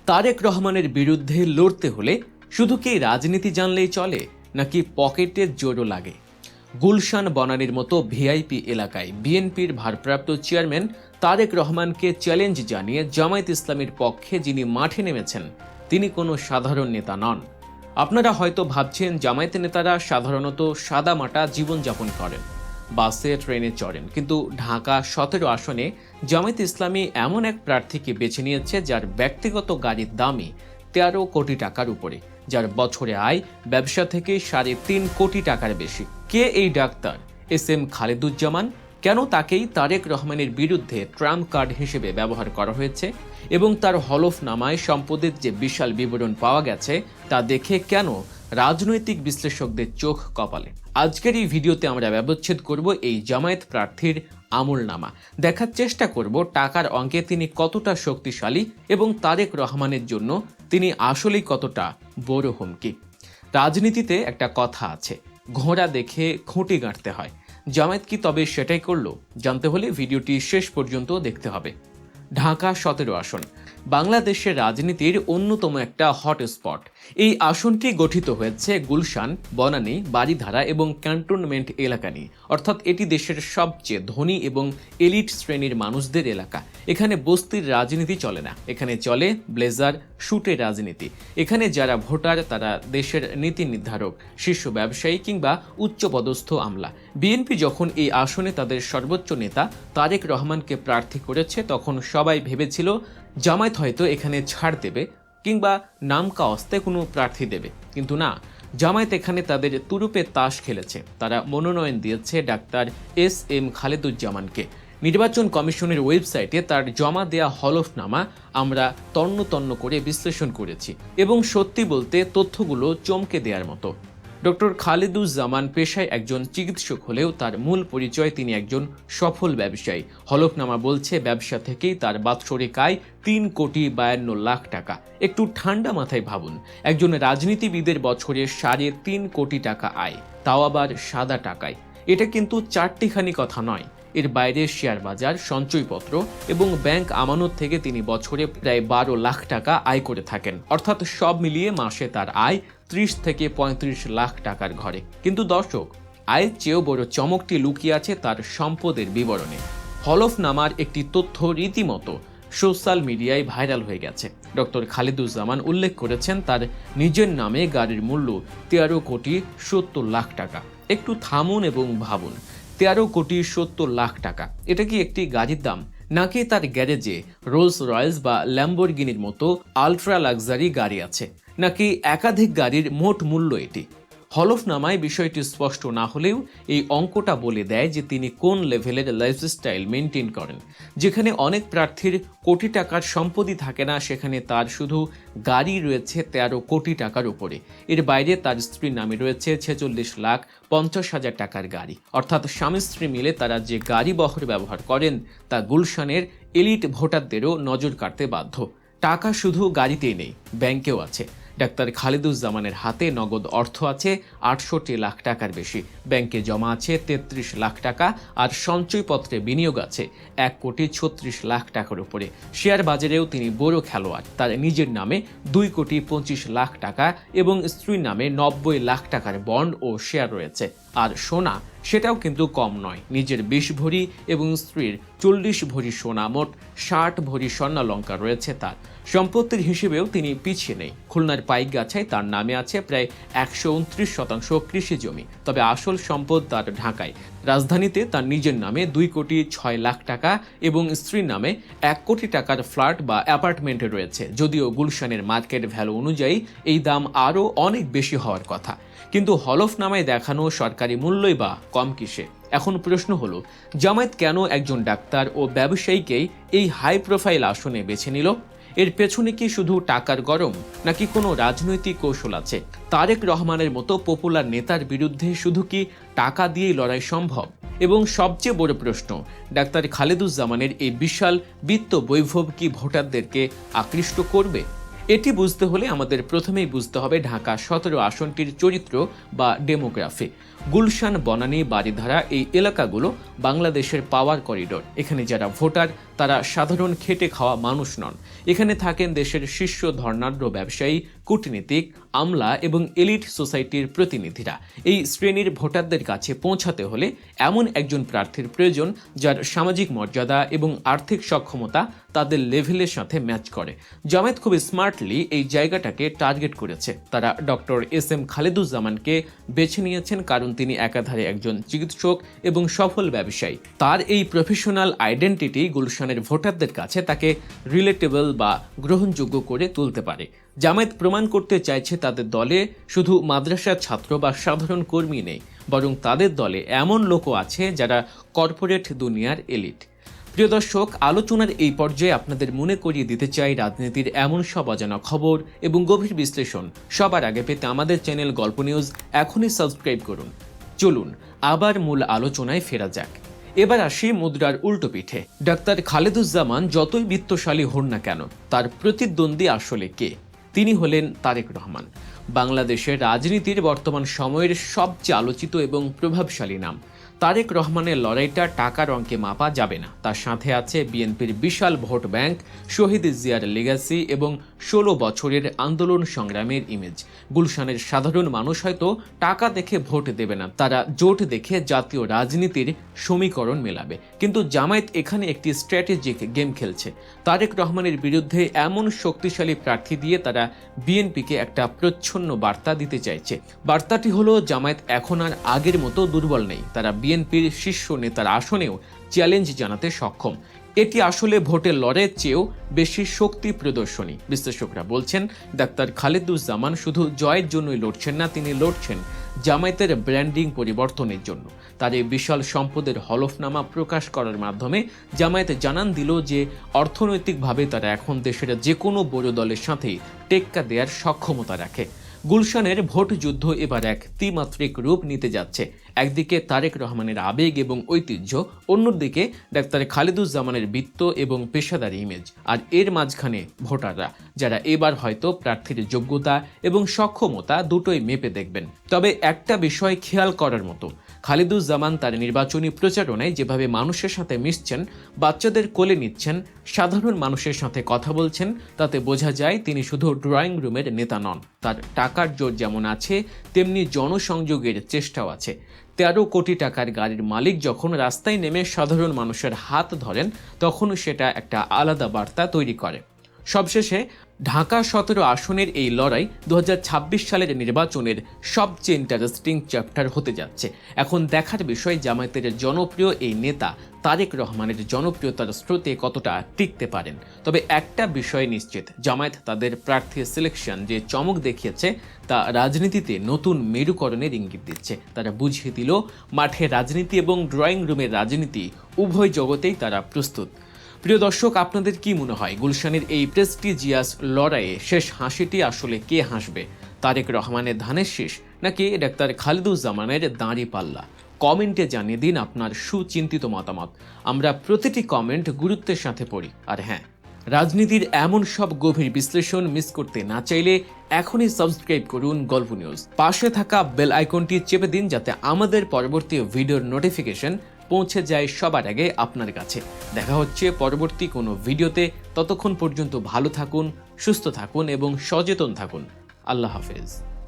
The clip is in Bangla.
তারেক রহমানের বিরুদ্ধে লড়তে হলে শুধু কি রাজনীতি জানলেই চলে, নাকি পকেটের জোরও লাগে? গুলশান বনানীর মতো ভিআইপি এলাকায় বিএনপির ভারপ্রাপ্ত চেয়ারম্যান তারেক রহমানকে চ্যালেঞ্জ জানিয়ে জামায়াত ইসলামীর পক্ষে যিনি মাঠে নেমেছেন তিনি কোনো সাধারণ নেতা নন। আপনারা হয়তো ভাবছেন জামায়াতের নেতারা সাধারণত সাদামাটা জীবনযাপন করেন, বাসে ট্রেনে চড়েন, কিন্তু ঢাকা ১৭ আসনে জামায়াত ইসলামী এমন এক প্রার্থীকে বেছে নিয়েছে যার ব্যক্তিগত গাড়ির দামই ১৩ কোটি টাকার উপরে, যার বছরে আয় ব্যবসা থেকে ৩.৫ কোটি টাকার বেশি। কে এই ডাক্তার এস এম খালেদুজ্জামান? কেন তাকেই তারেক রহমানের বিরুদ্ধে ট্রাম্প কার্ড হিসেবে ব্যবহার করা হয়েছে এবং তার হলফনামায় সম্পদের যে বিশাল বিবরণ পাওয়া গেছে তা দেখে কেন রাজনৈতিক বিশ্লেষকদের চোখ কপালে? আজকের এই ভিডিওতে আমরা ব্যবচ্ছেদ করব এই জামায়াত প্রার্থীর আমলনামা, দেখার চেষ্টা করব টাকার অঙ্কে তিনি কতটা শক্তিশালী এবং তারেক রহমানের জন্য তিনি আসলেই কতটা বড় হুমকি। রাজনীতিতে একটা কথা আছে, ঘোড়া দেখে খুঁটি গাঁটতে হয়। জামায়াত কি তবে সেটাই করলো? জানতে হলে ভিডিওটি শেষ পর্যন্ত দেখতে হবে। ঢাকা ১৭ আসন বাংলাদেশের রাজনীতির অন্যতম একটা হটস্পট। এই আসনটি গঠিত হয়েছে গুলশান, বনানী, বারিধারা এবং ক্যান্টনমেন্ট এলাকা নিয়ে, অর্থাৎ এটি দেশের সবচেয়ে ধনী এবং এলিট শ্রেণীর মানুষদের এলাকা। এখানে বস্তির রাজনীতি চলে না, এখানে চলে ব্লেজার শুটের রাজনীতি। এখানে যারা ভোটার তারা দেশের নীতি নির্ধারক, শীর্ষ ব্যবসায়ী কিংবা উচ্চপদস্থ আমলা। বিএনপি যখন এই আসনে তাদের সর্বোচ্চ নেতা তারেক রহমানকে প্রার্থী করেছে তখন সবাই ভেবেছিল জামায়াত হয়তো এখানে ছাড় দেবে কিংবা নামকা অস্তে কোনো প্রার্থী দেবে, কিন্তু না, জামায়াত এখানে তাদের তুরুপে তাস খেলেছে। তারা মনোনয়ন দিয়েছে ডাক্তার এস এম খালেদুজ্জামানকে। নির্বাচন কমিশনের ওয়েবসাইটে তার জমা দেয়া হলফনামা আমরা তন্ন তন্ন করে বিশ্লেষণ করেছি এবং সত্যি বলতে তথ্যগুলো চমকে দেওয়ার মতো। ডক্টর খালেদুজ্জামান পেশায় একজন চিকিৎসক হলেও তার মূল পরিচয় তিনি একজন সফল ব্যবসায়ী। হলফনামা বলছে ব্যবসা থেকেই তার বাৎসরিক আয় ৩,৫২,০০,০০০ টাকা। একটু ঠান্ডা মাথায় ভাবুন, একজন রাজনীতিবিদের বছরে ৩.৫ কোটি টাকা আয়, তাও আবার সাদা টাকায়। এটা কিন্তু চারটিখানি কথা নয়। এর বাইরে শেয়ার বাজার, সঞ্চয়পত্র এবং ব্যাংক আমানত থেকে তিনি বছরে প্রায় ১২ লাখ টাকা আয় করে থাকেন। অর্থাৎ সব মিলিয়ে মাসে তার আয় ৩০ থেকে ৩৫ লাখ টাকার ঘরে। কিন্তু দর্শক, আয়ের চেয়েও বড় চমকটি লুকিয়ে আছে তার সম্পদের বিবরণে। হলফনামার একটি তথ্য রীতিমতো সোশ্যাল মিডিয়ায় ভাইরাল হয়ে গেছে। ডক্টর খালেদুজ্জামান উল্লেখ করেছেন তার নিজের নামে গাড়ির মূল্য ১৩,৭০,০০,০০০ টাকা। একটু থামুন এবং ভাবুন, ১৩,৭০,০০,০০০ টাকা, এটা কি একটি গাড়ির দাম, নাকি তার গ্যারেজে রোলস রয়েস বা ল্যাম্বরগিনির মতো আলট্রা লাক্সারি গাড়ি আছে, নাকি একাধিক গাড়ির মোট মূল্য এটি? হলফনামায় বিষয়টি স্পষ্ট না হলেও এই অঙ্কটা বলে দেয় যে তিনি কোন লেভেলের লাইফস্টাইল মেনটেন করেন। যেখানে অনেক প্রার্থীর কোটি টাকার সম্পত্তি থাকে না, সেখানে তার শুধু গাড়ি রয়েছে ১৩ কোটি টাকার উপরে। এর বাইরে তার স্ত্রীর নামে রয়েছে ৪৬,৫০,০০০ টাকার গাড়ি। অর্থাৎ স্বামী স্ত্রী মিলে তারা যে গাড়ি বহর ব্যবহার করেন তা গুলশানের এলিট ভোটারদেরও নজর কাটতে বাধ্য। টাকা শুধু গাড়িতেই নেই, ব্যাংকেও আছে। ডাক্তার খালেদুজ্জামানের হাতে নগদ অর্থ আছে ৬৮ লাখ টাকার বেশি, ব্যাংকে জমা আছে ৩৩ লাখ টাকা, আর সঞ্চয়পত্রে বিনিয়োগ আছে ১,৩৬,০০,০০০ টাকার উপরে। শেয়ার বাজারেও তিনি বড় খেলোয়াড়। তার নিজের নামে ২,২৫,০০,০০০ টাকা এবং স্ত্রীর নামে ৯০ লাখ টাকার বন্ড ও শেয়ার রয়েছে। আর সোনা, সেটাও কিন্তু কম নয়, নিজের ২০ ভরি এবং স্ত্রীর ৪০ ভরি সোনা, মোট ৬০ ভরি স্বর্ণালঙ্কার রয়েছে তার। সম্পত্তির হিসেবেও তিনি পিছিয়ে নেই। খুলনার পাইকগাছায় তার নামে আছে প্রায় ১২৯% কৃষি জমি, তবে আসল সম্পদ তার ঢাকায়। রাজধানীতে তার নিজের নামে ২,৬,০০,০০০ টাকা এবং স্ত্রীর নামে ১ কোটি টাকার ফ্ল্যাট বা অ্যাপার্টমেন্টে রয়েছে। যদিও গুলশানের মার্কেট ভ্যালু অনুযায়ী এই দাম আরও অনেক বেশি হওয়ার কথা, কিন্তু হলফনামায় দেখানো সরকারি মূল্যই বা কম কিসে? এখন প্রশ্ন হলো, জামায়াত কেন একজন ডাক্তার ও ব্যবসায়ীকেই এই হাই প্রোফাইল আসনে বেছে নিল? এর পেছনে কি শুধু টাকার গরম, নাকি কোনো রাজনৈতিক কৌশল আছে? তারেক রহমানের মতো পপুলার নেতার বিরুদ্ধে শুধু কি টাকা দিয়েই লড়াই সম্ভব? এবং সবচেয়ে বড় প্রশ্ন, ডাক্তার খালেদুজ্জামানের এই বিশাল বিত্ত বৈভব কি ভোটারদেরকে আকৃষ্ট করবে? এটি বুঝতে হলে আমাদের প্রথমেই বুঝতে হবে ঢাকা 17 আসনটির চরিত্র বা ডেমোগ্রাফি। গুলশান, বনানী, বারিধারা এই এলাকাগুলো বাংলাদেশের পাওয়ার করিডোর। এখানে যারা ভোটার তারা সাধারণ খেটে খাওয়া মানুষ নন। এখানে থাকেন দেশের শীর্ষ ধর্নাঢ্য ব্যবসায়ী, কূটনীতিক, আমলা এবং এলিট সোসাইটির প্রতিনিধিরা। এই শ্রেণীর ভোটারদের কাছে পৌঁছাতে হলে এমন একজন প্রার্থীর প্রয়োজন যার সামাজিক মর্যাদা এবং আর্থিক সক্ষমতা তাদের লেভেলের সাথে ম্যাচ করে। জামায়াত খুব স্মার্টলি এই জায়গাটাকে টার্গেট করেছে। তারা ডক্টর এস.এম. খালেদুজ্জামানকে বেছে নিয়েছেন কারণ তিনি একাধারে একজন চিকিৎসক এবং সফল ব্যবসায়ী। তার এই প্রফেশনাল আইডেন্টিটি গুলশানের ভোটারদের কাছে তাকে রিলেটেবল বা গ্রহণযোগ্য করে তুলতে পারে। জামায়াত প্রমাণ করতে চাইছে তাদের দলে শুধু মাদ্রাসার ছাত্র বা সাধারণ কর্মী নেই, বরং তাদের দলে এমন লোকও আছে যারা কর্পোরেট দুনিয়ার এলিট। প্রিয় দর্শক, আলোচনার এই পর্যায়ে আপনাদের মনে করিয়ে দিতে চাই রাজনীতির এমন সব অজানা খবর এবং গভীর বিশ্লেষণ সবার আগে পেতে আমাদের চ্যানেল গল্প নিউজ এখনই সাবস্ক্রাইব করুন। চলুন আবার মূল আলোচনায় ফেরা যাক। এবার আসি মুদ্রার উল্টো পিঠে। ডাক্তার খালেদুজ্জামান যতই বিত্তশালী হন না কেন, তার প্রতিদ্বন্দ্বী আসলে কে? তিনি হলেন তারেক রহমান, বাংলাদেশের রাজনীতির বর্তমান সময়ের সবচেয়ে আলোচিত এবং প্রভাবশালী নাম। তারেক রহমানের লড়াইটা টাকার অঙ্কে মাপা যাবে না। তার সাথে আছে বিএনপির বিশাল ভোট ব্যাংক, শহীদ জিয়ার লেগাসি এবং 16 বছরের আন্দোলন সংগ্রামের ইমেজ। গুলশানের সাধারণ মানুষ হয়তো টাকা দেখে ভোট দেবে না, তারা জোট দেখে জাতীয় রাজনীতির সমীকরণ মেলাবে। কিন্তু জামায়াত এখানে একটি স্ট্র্যাটেজিক গেম খেলছে। তারেক রহমানের বিরুদ্ধে এমন শক্তিশালী প্রার্থী দিয়ে তারা বিএনপিকে একটা প্রচ্ছন্ন বার্তা দিতে চাইছে। বার্তাটি হলো জামায়াত এখন আর আগের মতো দুর্বল নেই, তারা বিএনপির শীর্ষ নেতার আসনেও চ্যালেঞ্জ জানাতে সক্ষম। এটি আসলে ভোটের লড়াইয়ের চেয়েও বেশি শক্তি প্রদর্শনী। বিশ্লেষকরা বলছেন ডাক্তার খালেদুজ্জামান শুধু জয়ের জন্যই লড়ছেন না, তিনি লড়ছেন জামায়াতের ব্র্যান্ডিং পরিবর্তনের জন্য। তার এই বিশাল সম্পদের হলফনামা প্রকাশ করার মাধ্যমে জামায়াত জানান দিল যে অর্থনৈতিকভাবে তারা এখন দেশের যে কোনো বড় দলের সাথেই টেক্কা দেওয়ার সক্ষমতা রাখে। গুলশানের ভোট যুদ্ধ এবার এক ত্রিমাত্রিক রূপ নিতে যাচ্ছে। একদিকে তারেক রহমানের আবেগ এবং ঐতিহ্য, অন্যদিকে ডাক্তার খালেদুজ্জামানের বিত্ত এবং পেশাদারি ইমেজ, আর এর মাঝখানে ভোটাররা, যারা এবার হয়তো প্রার্থীর যোগ্যতা এবং সক্ষমতা দুটোই মেপে দেখবেন। তবে একটা বিষয় খেয়াল করার মতো, খালেদুজ্জামান তার নির্বাচনী প্রচারণায় যেভাবে মানুষের সাথে মিশছেন, বাচ্চাদের কোলে নিচ্ছেন, সাধারণ মানুষের সাথে কথা বলছেন, তাতে বোঝা যায় তিনি শুধু ড্রয়িং রুমের নেতা নন। তার টাকার জোর যেমন আছে, তেমনি জনসংযোগের চেষ্টাও আছে। 13 কোটি টাকার গাড়ির মালিক যখন রাস্তায় নেমে সাধারণ মানুষের হাত ধরেন, তখন সেটা একটা আলাদা বার্তা তৈরি করে। সবশেষে ঢাকা 17 আসনের এই লড়াই 2026 সালের নির্বাচনের সবচেয়ে ইন্টারেস্টিং চ্যাপ্টার হতে যাচ্ছে। এখন দেখার বিষয় জামায়াতের জনপ্রিয় এই নেতা তারেক রহমানের জনপ্রিয়তার স্রোতে কতটা টিকতে পারেন। তবে একটা বিষয় নিশ্চিত, জামায়াত তাদের প্রার্থী সিলেকশন যে চমক দেখিয়েছে তা রাজনীতিতে নতুন মেরুকরণের ইঙ্গিত দিচ্ছে। তারা বুঝিয়ে দিল মাঠে রাজনীতি এবং ড্রয়িং রুমের রাজনীতি উভয় জগতেই তারা প্রস্তুত। প্রিয় দর্শক, আপনাদের কি মনে হয় গুলশানের এই প্রেস্টিজিয়াস লড়াইয়ে শেষ হাসিটি আসলে কে হাসবে? তারেক রহমানের ধানের শীষ নাকি ডাক্তার খালেদুজ্জামানের দাঁড়ি পাল্লা? কমেন্টে জানিয়ে দিন আপনার সুচিন্তিত মতামত। আমরা প্রতিটি কমেন্ট গুরুত্বের সাথে পড়ি। আর হ্যাঁ, রাজনীতির এমন সব গভীর বিশ্লেষণ মিস করতে না চাইলে এখনই সাবস্ক্রাইব করুন গল্প নিউজ। পাশে থাকা বেল আইকনটি চেপে দিন যাতে আমাদের পরবর্তী ভিডিওর নোটিফিকেশন পৌঁছে যায় সবার আগে আপনার কাছে। দেখা হচ্ছে পরবর্তী কোনো ভিডিওতে। ততক্ষণ পর্যন্ত ভালো থাকুন, সুস্থ থাকুন এবং সচেতন থাকুন। আল্লাহ হাফেজ।